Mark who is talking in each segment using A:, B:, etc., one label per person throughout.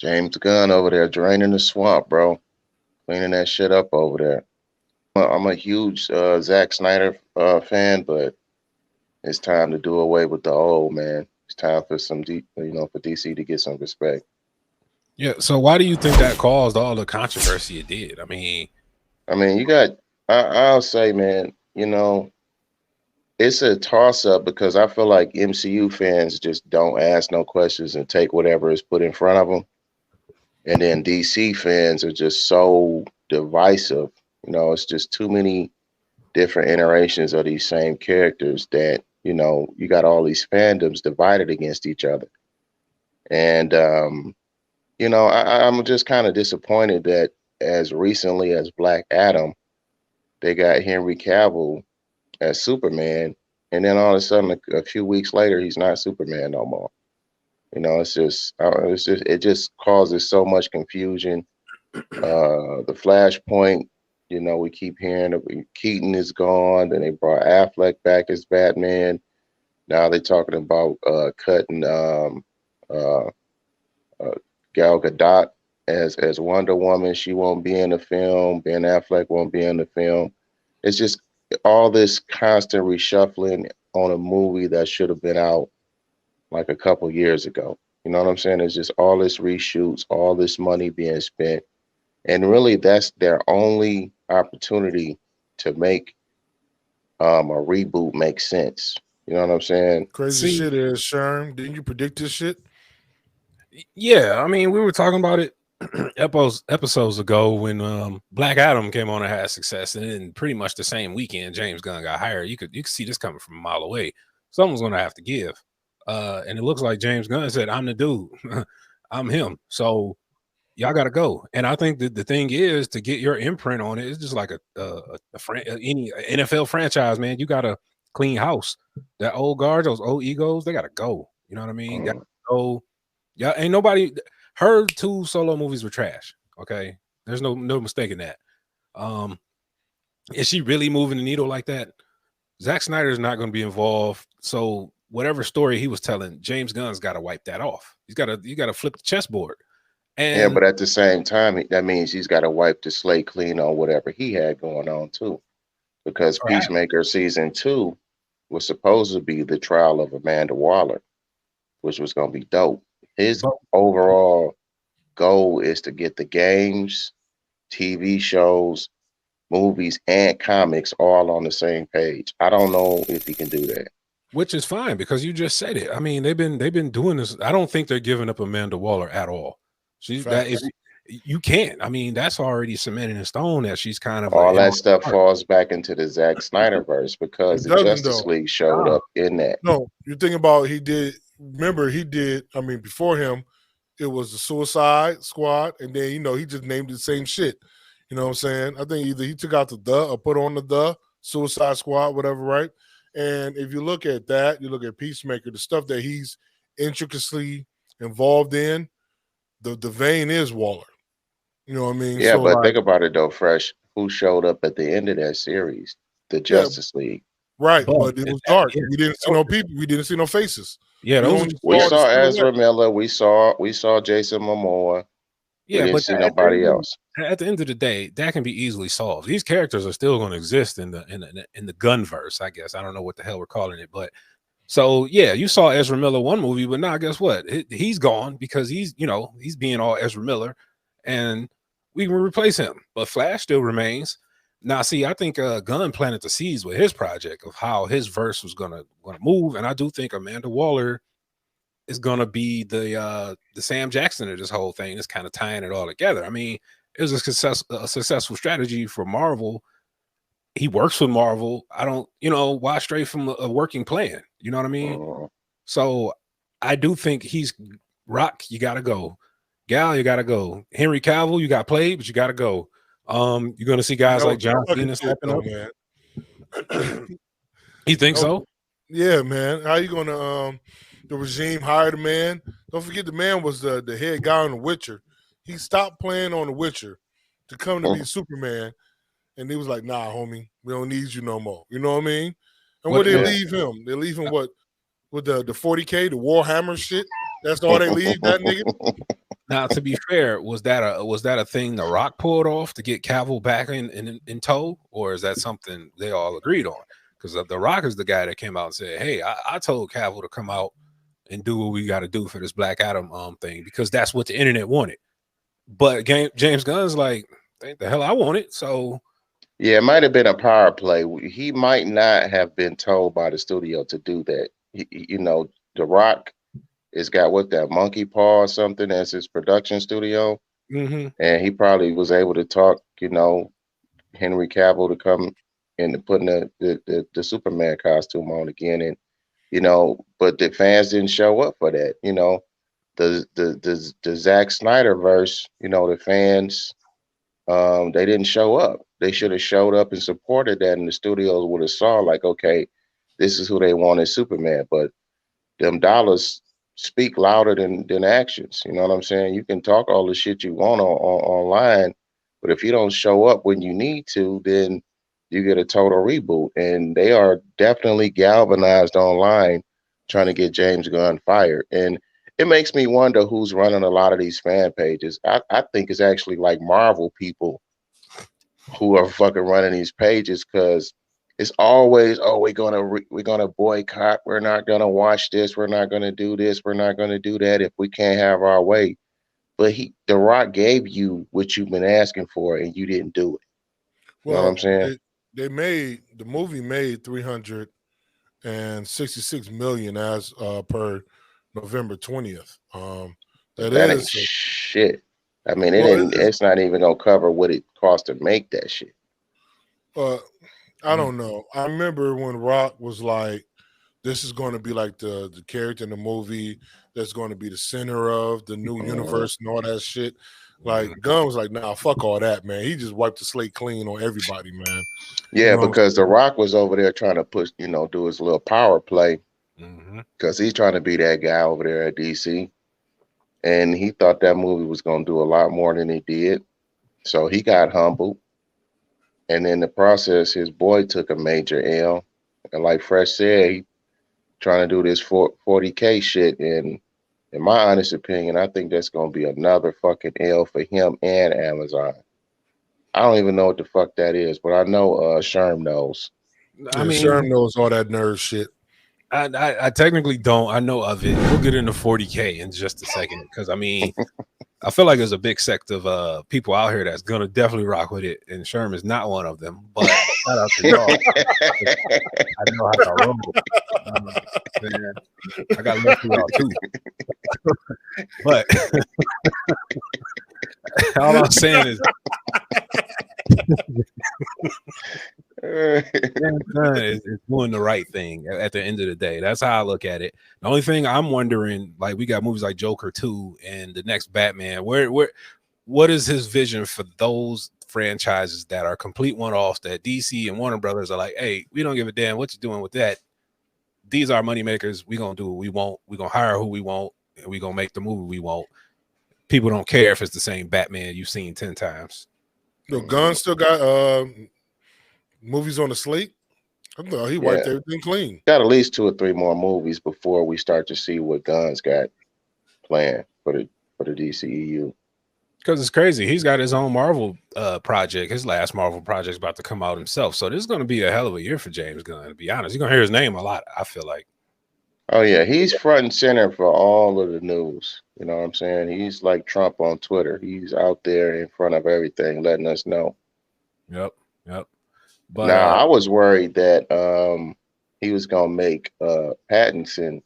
A: James Gunn over there draining the swamp, bro. Cleaning that shit up over there. I'm a huge Zack Snyder fan, but it's time to do away with the old, man. It's time for for DC to get some respect.
B: Yeah. So why do you think that caused all the controversy it did? I mean,
A: You got. I'll say, man. It's a toss up because I feel like MCU fans just don't ask no questions and take whatever is put in front of them, and then DC fans are just so divisive. It's just too many different iterations of these same characters that you got all these fandoms divided against each other. And I'm just kind of disappointed that as recently as Black Adam, they got Henry Cavill as Superman, and then all of a sudden, a few weeks later, he's not Superman no more. It just causes so much confusion. The Flashpoint, we keep hearing that Keaton is gone. Then they brought Affleck back as Batman. Now they're talking about cutting Gal Gadot as Wonder Woman. She won't be in the film. Ben Affleck won't be in the film. It's just all this constant reshuffling on a movie that should have been out like a couple years ago. You know what I'm saying? It's just all this reshoots, all this money being spent. And really, that's their only opportunity to make a reboot make sense. You know what I'm saying?
C: Crazy shit is, Sherm. Didn't you predict this shit?
B: Yeah, I mean, we were talking about it episodes ago when Black Adam came on and had success, and in pretty much the same weekend James Gunn got hired. You could see this coming from a mile away. Someone's going to have to give, and it looks like James Gunn said, "I'm the dude, I'm him." So y'all got to go. And I think that the thing is to get your imprint on it. It's just like any NFL franchise, man. You got to clean house. That old guard, those old egos, they got to go. You know what I mean? Gotta go. Yeah, ain't nobody. Her 2 solo movies were trash. Okay, there's no mistake in that. Is she really moving the needle like that? Zack Snyder is not going to be involved. So whatever story he was telling, James Gunn's got to wipe that off. You got to flip the chessboard. And
A: yeah, but at the same time, that means he's got to wipe the slate clean on whatever he had going on too, because Peacemaker season 2 was supposed to be the trial of Amanda Waller, which was going to be dope. His overall goal is to get the games, TV shows, movies, and comics all on the same page. I don't know if he can do that.
B: Which is fine because you just said it. I mean, they've been doing this. I don't think they're giving up Amanda Waller at all. You can't. I mean, that's already cemented in stone that she's kind of
A: all that stuff falls back into the Zack Snyderverse because the Justice League showed up in that.
C: No, you think about he did. Remember, he did. I mean, before him, it was the Suicide Squad, and then he just named it the same shit. You know what I'm saying? I think either he took out the or put on the Suicide Squad, whatever, right? And if you look at that, you look at Peacemaker, the stuff that he's intricately involved in, the vein is Waller. You know what I mean?
A: Yeah, so but think about it though, Fresh. Who showed up at the end of that series? The Justice League.
C: Right, but it was dark. We didn't see no people. We didn't see no faces.
B: Yeah,
A: we saw Ezra Miller. We saw Jason Momoa. Yeah, we didn't see nobody else.
B: At the end of the day, that can be easily solved. These characters are still going to exist in the Gunverse, I guess. I don't know what the hell we're calling it, but so yeah, you saw Ezra Miller one movie, but now guess what? He's gone because he's being all Ezra Miller, and we can replace him. But Flash still remains. Now, see, I think Gunn planted the seeds with his project of how his verse was gonna move, and I do think Amanda Waller is gonna be the Sam Jackson of this whole thing. It's kind of tying it all together. I mean, it was a successful strategy for Marvel. He works with Marvel. I don't, why stray from a working plan? You know what I mean? So I do think he's Rock. You gotta go. Gal, you gotta go. Henry Cavill, you got played, but you gotta go. You're gonna see guys like John Cena stepping up, man. You think so?
C: Yeah, man. How you gonna the regime hired a man? Don't forget the man was the head guy on The Witcher. He stopped playing on The Witcher to come to be Superman, and he was like, "Nah, homie, we don't need you no more." You know what I mean? And what they leave him? They leave him what with the 40K, the Warhammer shit. That's all they leave that nigga.
B: Now, to be fair, was that a thing The Rock pulled off to get Cavill back in tow, or is that something they all agreed on? Because The Rock is the guy that came out and said, "Hey, I told Cavill to come out and do what we got to do for this Black Adam thing because that's what the internet wanted." But James Gunn's like, "Think the hell I want it." So
A: Yeah, it might have been a power play. He might not have been told by the studio to do that. The Rock has got what, that monkey paw or something as his production studio, and he probably was able to talk, Henry Cavill to come and to putting the Superman costume on again, and but the fans didn't show up for that. The Zack Snyder verse, the fans, they didn't show up. They should have showed up and supported that, and the studios would have saw like, okay, this is who they want as Superman. But them dollars speak louder than actions. You know what I'm saying? You can talk all the shit you want online, but if you don't show up when you need to, then you get a total reboot. And they are definitely galvanized online trying to get James Gunn fired. And it makes me wonder who's running a lot of these fan pages. I think it's actually like Marvel people who are fucking running these pages, because it's always, oh, we're gonna boycott. We're not gonna watch this. We're not gonna do this. We're not gonna do that if we can't have our way. But The Rock gave you what you've been asking for, and you didn't do it. You know what I'm saying?
C: The movie made 366 million as per November 20th.
A: That ain't shit. I mean, it's not even gonna cover what it cost to make that shit.
C: I don't know. I remember when Rock was like, this is going to be like the character in the movie that's going to be the center of the new universe and all that shit. Like, Gunn was like, nah, fuck all that, man. He just wiped the slate clean on everybody, man.
A: Yeah, because The Rock was over there trying to push, do his little power play, because he's trying to be that guy over there at DC. And he thought that movie was going to do a lot more than he did. So he got humbled. And in the process, his boy took a major L. And like Fresh said, he trying to do this 40K shit. And in my honest opinion, I think that's going to be another fucking L for him and Amazon. I don't even know what the fuck that is, but I know Sherm knows.
C: I mean, Sherm knows all that nerd shit.
B: I technically don't. I know of it. We'll get into 40K in just a second, because I mean, I feel like there's a big sect of people out here that's gonna definitely rock with it, and Sherm is not one of them. But shout out to y'all. I know how to roll. I got love for y'all too. But all I'm saying is, is doing the right thing at the end of the day. That's how I look at it. The only thing I'm wondering, like, we got movies like Joker 2 and the next Batman. What is his vision for those franchises that are complete one-offs that DC and Warner Brothers are like, hey, we don't give a damn what you're doing with that. These are money makers. We gonna do what we want. We gonna hire who we want, and we gonna make the movie we want. People don't care if it's the same Batman you've seen 10 times.
C: No, Gunn still got movies on the slate. I thought he wiped everything clean.
A: Got at least 2 or 3 more movies before we start to see what Gunn's got planned for the DCEU.
B: Because it's crazy. He's got his own Marvel project. His last Marvel project's about to come out himself. So this is going to be a hell of a year for James Gunn, to be honest. You're going to hear his name a lot, I feel like.
A: Oh, yeah. He's front and center for all of the news. You know what I'm saying? He's like Trump on Twitter. He's out there in front of everything, letting us know.
B: Yep. But
A: now, I was worried that he was going to make Pattinson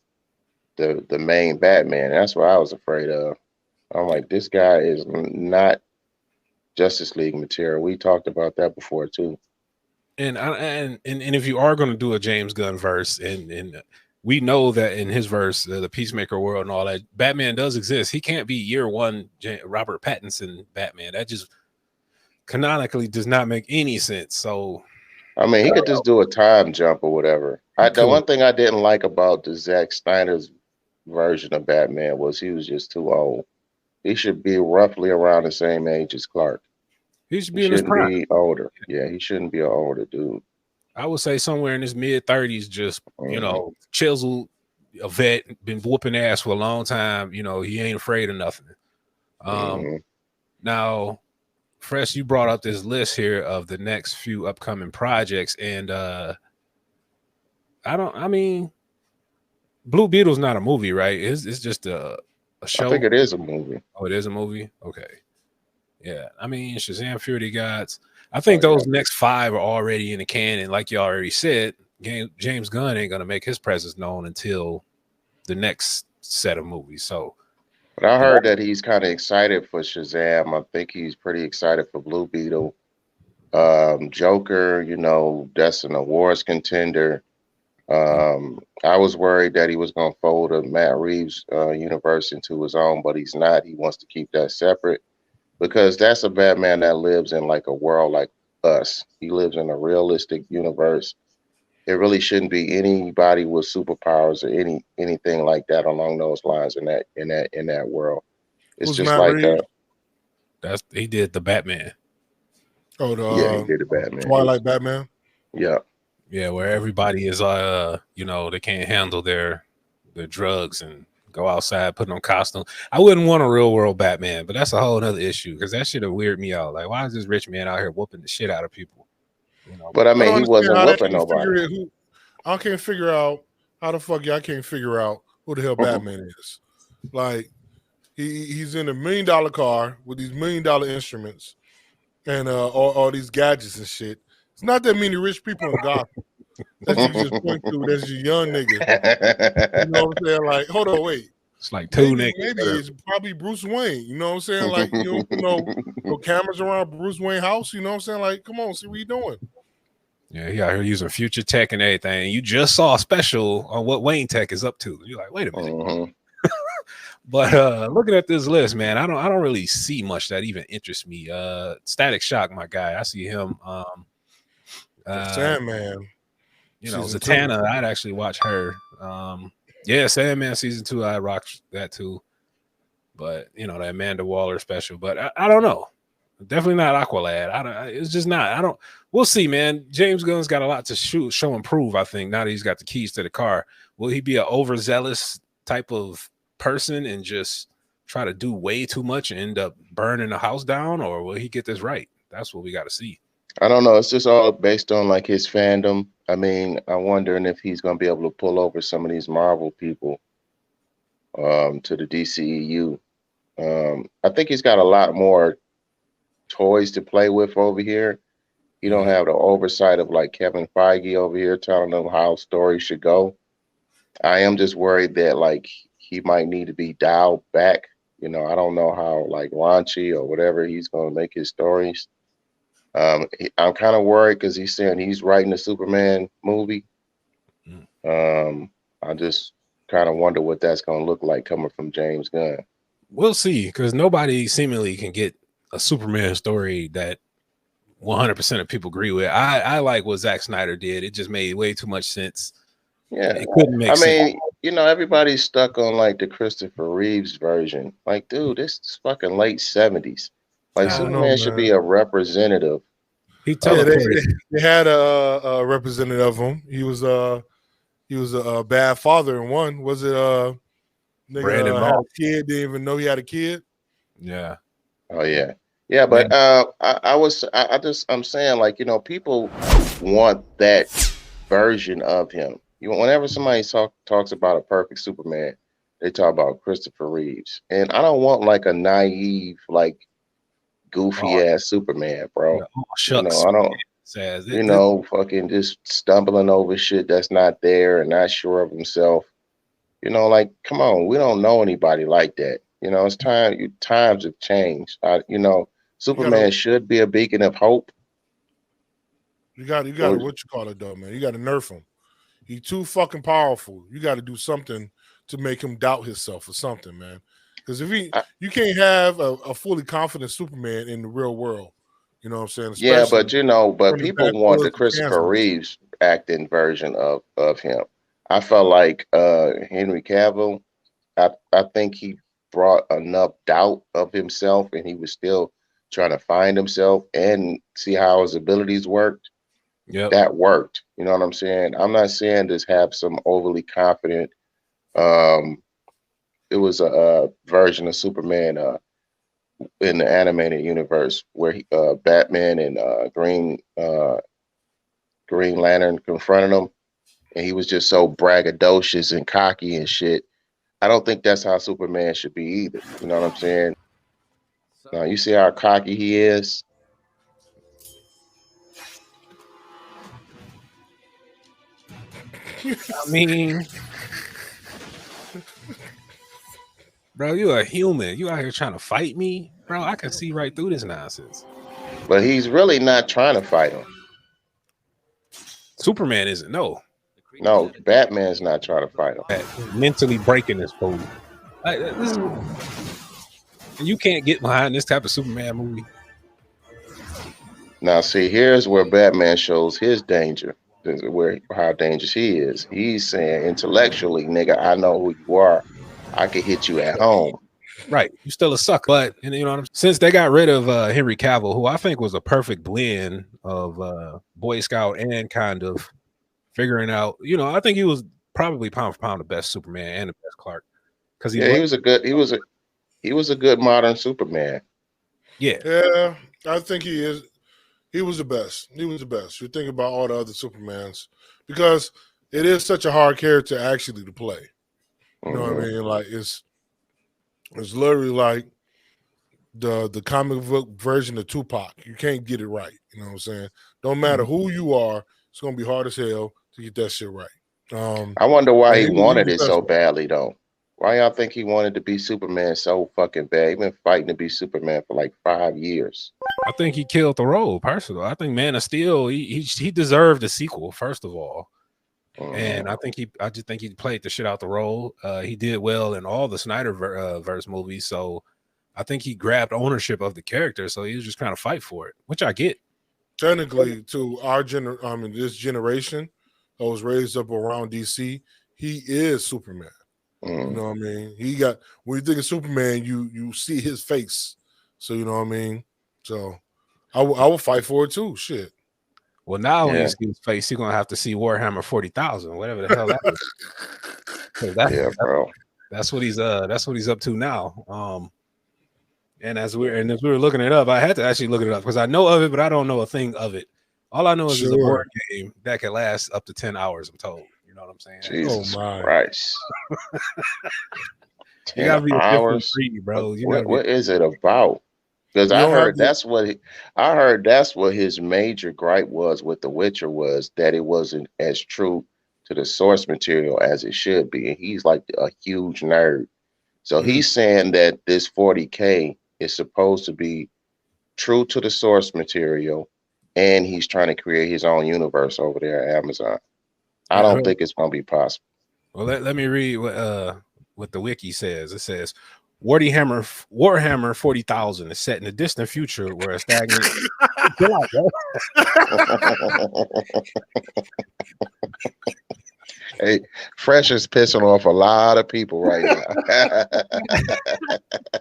A: the main Batman. That's what I was afraid of. I'm like, this guy is not Justice League material. We talked about that before too.
B: And if you are going to do a James Gunn verse, and we know that in his verse, the Peacemaker world and all that, Batman does exist. He can't be year one Robert Pattinson Batman. That just canonically does not make any sense. So,
A: I mean, he could just do a time jump or whatever. The one thing I didn't like about the Zack Snyder's version of Batman was he was just too old. He should be roughly around the same age as Clark.
B: He should be in his prime.
A: Be older. Yeah, he shouldn't be an older dude.
B: I would say somewhere in his mid-30s, just, chiseled, a vet, been whooping ass for a long time. He ain't afraid of nothing.
A: Mhm.
B: Now, Fresh, you brought up this list here of the next few upcoming projects, and I mean, Blue Beetle's not a movie, right? It's just a
A: I think
B: show.
A: it is a movie.
B: Oh, it is a movie. Okay, yeah. I mean, Shazam! Fury of the Gods. I
A: Oh
B: think
A: yeah.
B: those next 5 are already in the can, and like you already said, James Gunn ain't gonna make his presence known until the next set of movies. So
A: But I heard that he's kind of excited for Shazam. I think he's pretty excited for Blue Beetle. Joker, that's an awards contender. I was worried that he was going to fold a Matt Reeves universe into his own, but he's not. He wants to keep that separate because that's a Batman that lives in like a world like us. He lives in a realistic universe. It really shouldn't be anybody with superpowers or anything like that along those lines in that world. It's
C: Who's
A: just
C: Matt
A: like
C: Reeves?
B: he did the Batman.
C: Oh,
A: yeah, he did a Batman.
C: Twilight Batman.
A: Yeah.
B: Yeah, where everybody is they can't handle their drugs and go outside putting on costume. I wouldn't want a real world Batman, but that's a whole other issue because that should have weirded me out. Like, why is this rich man out here whooping the shit out of people?
A: But I
C: I
A: mean,
C: don't
A: he
C: understand
A: wasn't
C: how they
A: whooping
C: can't figure
A: nobody.
C: it. I can't figure out how the fuck y'all can't figure out who the hell Batman is. Like he's in $1 million car with these $1 million instruments and all these gadgets and shit. It's not that many rich people in Gotham that you can just point to. That's your young nigga. You know what I'm saying? Like, hold on, wait.
B: It's like two niggas.
C: Maybe it's probably Bruce Wayne. You know what I'm saying? Like, you don't put no cameras around Bruce Wayne house. You know what I'm saying? Like, come on, see what you doing.
B: Yeah, he out here using future tech and everything. You just saw a special on what Wayne Tech is up to. You're like, wait a minute. But looking at this list, man, I don't really see much that even interests me. Static Shock, my guy. I see him.
C: Sandman.
B: Season Zatanna,
C: 2.
B: I'd actually watch her. Yeah, Sandman season 2, I rock that too. But that Amanda Waller special. But I don't know. Definitely not Aqualad. It's just not. We'll see, man. James Gunn's got a lot to show and prove, I think, now that he's got the keys to the car. Will he be an overzealous type of person and just try to do way too much and end up burning the house down, or will he get this right? That's what we got to see.
A: I don't know. It's just all based on like his fandom. I mean, I'm wondering if he's going to be able to pull over some of these Marvel people to the DCEU. I think he's got a lot more toys to play with over here. You don't have the oversight of like Kevin Feige over here telling them how stories should go. I am just worried that like he might need to be dialed back. I don't know how like raunchy or whatever he's going to make his stories. I'm kind of worried because he's saying he's writing a Superman movie. I just kind of wonder what that's going to look like coming from James Gunn.
B: We'll see, because nobody seemingly can get a Superman story that 100% of people agree with. I like what Zack Snyder did. It just made way too much sense.
A: Yeah,
B: it couldn't make sense.
A: Everybody's stuck on like the Christopher Reeves version. Like, dude, this is fucking late 70s. Like, Superman should be a representative.
B: He teleported.
C: They had a representative of him. He was a bad father in one. Was it
B: Brandon
C: had a kid, didn't even know he had a kid?
B: Yeah.
A: Oh yeah. Yeah, but I'm saying, like, people want that version of him. Whenever somebody talks about a perfect Superman, they talk about Christopher Reeves. And I don't want like a naive, like goofy ass Superman, bro.
B: Yeah. Oh, shucks.
A: I don't fucking just stumbling over shit that's not there and not sure of himself. Like, come on, we don't know anybody like that. It's times have changed. Superman should be a beacon of hope.
C: You got to what you call it though, man. You got to nerf him. He's too fucking powerful. You got to do something to make him doubt himself or something, man. Because if you can't have a fully confident Superman in the real world. You know what I'm saying?
A: Yeah, but people want the Christopher Reeves acting version of him. I felt like Henry Cavill. I think he brought enough doubt of himself, and he was still trying to find himself and see how his abilities worked.
B: Yeah,
A: that worked. You know what I'm saying? I'm not saying just have some overly confident. It was a version of Superman. in the animated universe where Batman and Green Lantern confronted him, and he was just so braggadocious and cocky and shit. I don't think that's how Superman should be either. You know what I'm saying? Now you see how cocky he is.
B: I mean, bro, you a human. You out here trying to fight me, bro. I can see right through this nonsense.
A: But he's really not trying to fight him.
B: Superman isn't. No,
A: Batman's not trying to fight him.
B: Mentally breaking this fool. Like, you can't get behind this type of Superman movie.
A: Now, see, here's where Batman shows his danger. How dangerous he is. He's saying intellectually, nigga, I know who you are. I can hit you at home.
B: Right, you still a sucker. But you know what I'm saying? Since they got rid of Henry Cavill, who I think was a perfect blend of Boy Scout and kind of figuring out, I think he was probably pound for pound the best Superman and the best Clark. Because he
A: was a good modern Superman.
C: Yeah, I think he is. He was the best. He was the best. You think about all the other Supermans, because it is such a hard character actually to play. You know what I mean? Like it's literally like the comic book version of Tupac. You can't get it right. You know what I'm saying? Don't matter who you are, it's gonna be hard as hell to get that shit right.
A: I wonder why he wanted it so badly though. Why y'all think he wanted to be Superman so fucking bad? He been fighting to be Superman for like 5 years.
B: I think he killed the role, personally. I think Man of Steel, he deserved a sequel, first of all. And I just think he played the shit out the role. He did well in all the Snyder verse movies, so I think he grabbed ownership of the character. So he was just trying to fight for it, which I get.
C: Technically, to our this generation that was raised up around DC, he is Superman. You know what I mean? When you think of Superman, you see his face. So you know what I mean? So I will fight for it too. Shit.
B: Well, now when you see his face, you're gonna have to see Warhammer 40,000, whatever the hell that is.
A: Bro.
B: That's what he's up to now. And as we were looking it up, I had to actually look it up because I know of it, but I don't know a thing of it. All I know is it's a board game that can last up to 10 hours, I'm told. You know what I'm saying?
A: Jesus Christ.
B: 10 you gotta be hours, breed, bro.
A: What is it about? Because I heard that's what his major gripe was with The Witcher, was that it wasn't as true to the source material as it should be. And he's like a huge nerd. So he's saying that this 40K is supposed to be true to the source material, and he's trying to create his own universe over there at Amazon. I don't think it's going to be possible.
B: Well, let me read what the wiki says. It says, Warhammer 40,000 is set in a distant future where a stagnant.
A: Hey, Fresh is pissing off a lot of people right now.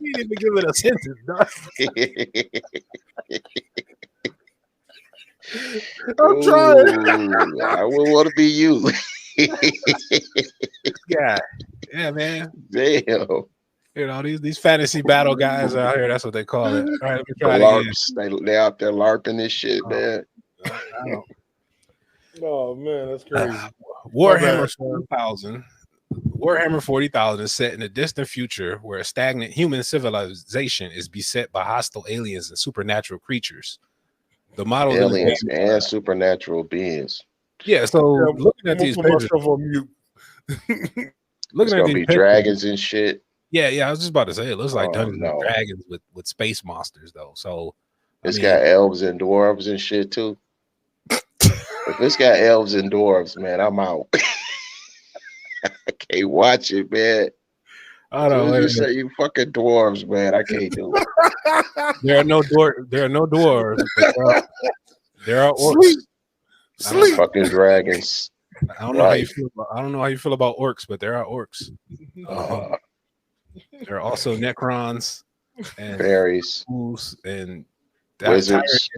B: You didn't even give it a sentence, dog.
C: I'm trying.
A: I would want to be you.
B: Yeah, man.
A: Damn.
B: You know, these fantasy battle guys out here, that's what they call it. All right, let me try
A: LARPs, they out there LARPing this shit, man.
C: Oh man, that's crazy.
B: Warhammer 40,000. Warhammer 40,000 is set in a distant future where a stagnant human civilization is beset by hostile aliens and supernatural creatures. The model
A: aliens and supernatural beings.
B: Yeah, so looking at these pictures,
A: looking at these dragons and shit.
B: Yeah, I was just about to say it looks like Dungeons and Dragons with space monsters though. So
A: it's got elves and dwarves and shit too. If it's got elves and dwarves, man, I'm out. I can't watch it, man.
B: I don't know.
A: You say you fucking dwarves, man. I can't do it.
B: There are no dwarves. But there are orcs.
C: Sleep.
A: Fucking dragons.
B: I don't know how you feel. I don't know how you feel about orcs, but there are orcs. There are also Necrons and
A: fairies
B: and
A: wizards,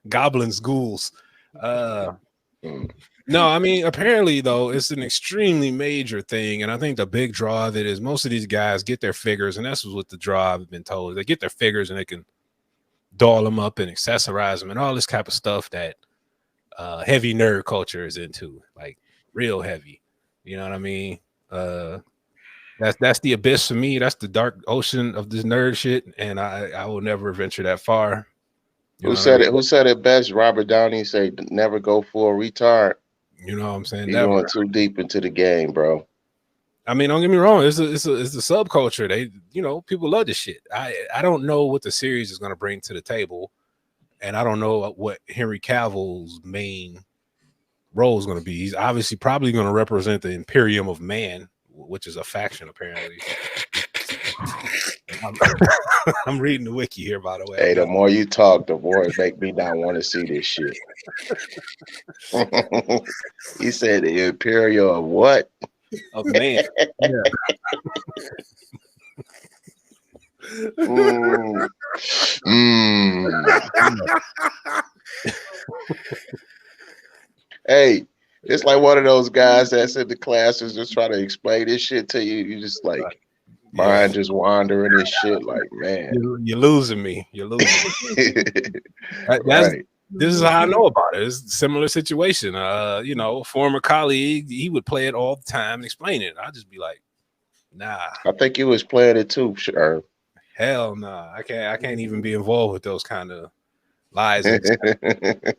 B: goblins, ghouls. No, I mean, apparently though, it's an extremely major thing, and I think the big draw of it is most of these guys get their figures, and that's what the draw I've been told. They get their figures and they can doll them up and accessorize them and all this type of stuff that heavy nerd culture is into, like real heavy. You know what I mean? That's the abyss for me. That's the dark ocean of this nerd shit, and I will never venture that far.
A: Who said it? Who said it best? Robert Downey said, "Never go full retard."
B: You know what I'm saying?
A: You're going too deep into the game, bro.
B: I mean, don't get me wrong. It's a subculture. They, people love this shit. I don't know what the series is going to bring to the table, and I don't know what Henry Cavill's main role is going to be. He's obviously probably going to represent the Imperium of Man, which is a faction apparently. I'm reading the wiki here, by the way.
A: Hey, the more you talk, the more it make me not want to see this shit. He said the Imperial of what?
B: Of man. Yeah.
A: Hey, it's like one of those guys that's in the classes just trying to explain this shit to you. You just like mind just wandering and shit. Like, man,
B: you're losing me. You're losing me. Right. This is how I know about it. It's a similar situation. Former colleague, he would play it all the time and explain it. I'd just be like, nah.
A: I think he was playing it too, sure.
B: Hell nah. I can't even be involved with those kind of lies. The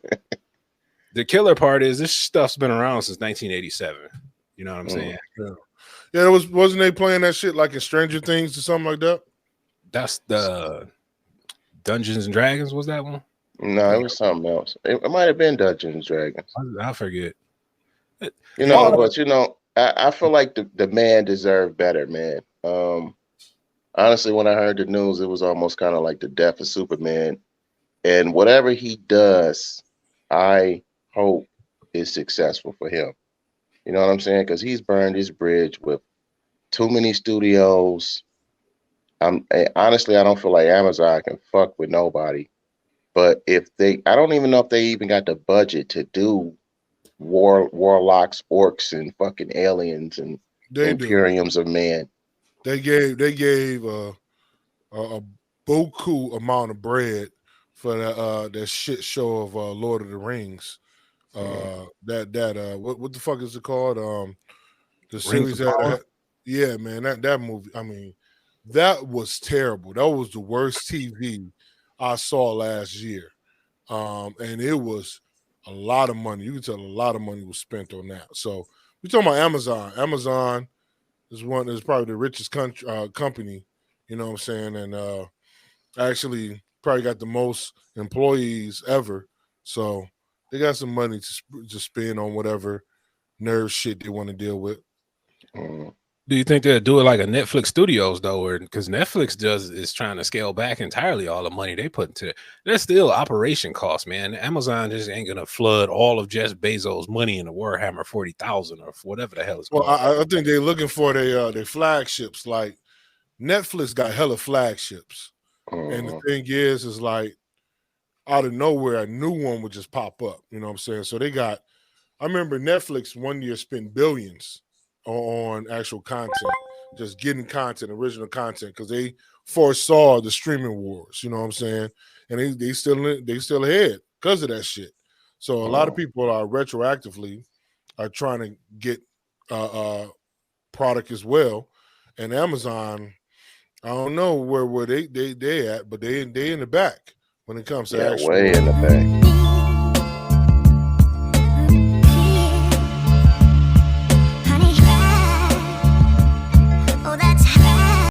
B: killer part is this stuff's been around since 1987. You know what I'm saying?
C: Yeah, wasn't they playing that shit like in Stranger Things or something like that?
B: That's the Dungeons and Dragons, was that one?
A: No, it was something else. It might have been Dungeons and Dragons.
B: I forget.
A: But I feel like the man deserved better, man. Honestly, when I heard the news, it was almost kind of like the death of Superman. And whatever he does, I hope is successful for him. You know what I'm saying? Because he's burned his bridge with too many studios. Honestly, I don't feel like Amazon can fuck with nobody. But I don't even know if they even got the budget to do warlocks, orcs, and fucking aliens and Imperiums of Man.
C: They gave a buku amount of bread for that shit show of Lord of the Rings. What the fuck is it called? The series that yeah, man, that movie. I mean, that was terrible. That was the worst TV I saw last year. And it was a lot of money. You can tell a lot of money was spent on that. So we're talking about Amazon. Amazon is probably the richest company, you know what I'm saying? And actually probably got the most employees ever. So they got some money to spend on whatever nerd shit they want to deal with.
B: Do you think they'll do it like a Netflix Studios though, or because Netflix is trying to scale back entirely all the money they put into it? There's still operation costs, man. Amazon just ain't gonna flood all of Jeff Bezos' money into Warhammer 40,000 or whatever the hell it's called.
C: Well, I think they're looking for their flagships. Like Netflix got hella flagships, and the thing is like out of nowhere a new one would just pop up. You know what I'm saying? So they got. I remember Netflix one year spent billions on actual content, just getting content, original content, because they foresaw the streaming wars, you know what I'm saying? And they still ahead because of that shit. So a lot of people are retroactively trying to get product as well. And Amazon, I don't know where they at, but they in the back when it comes to actual
A: way in the back.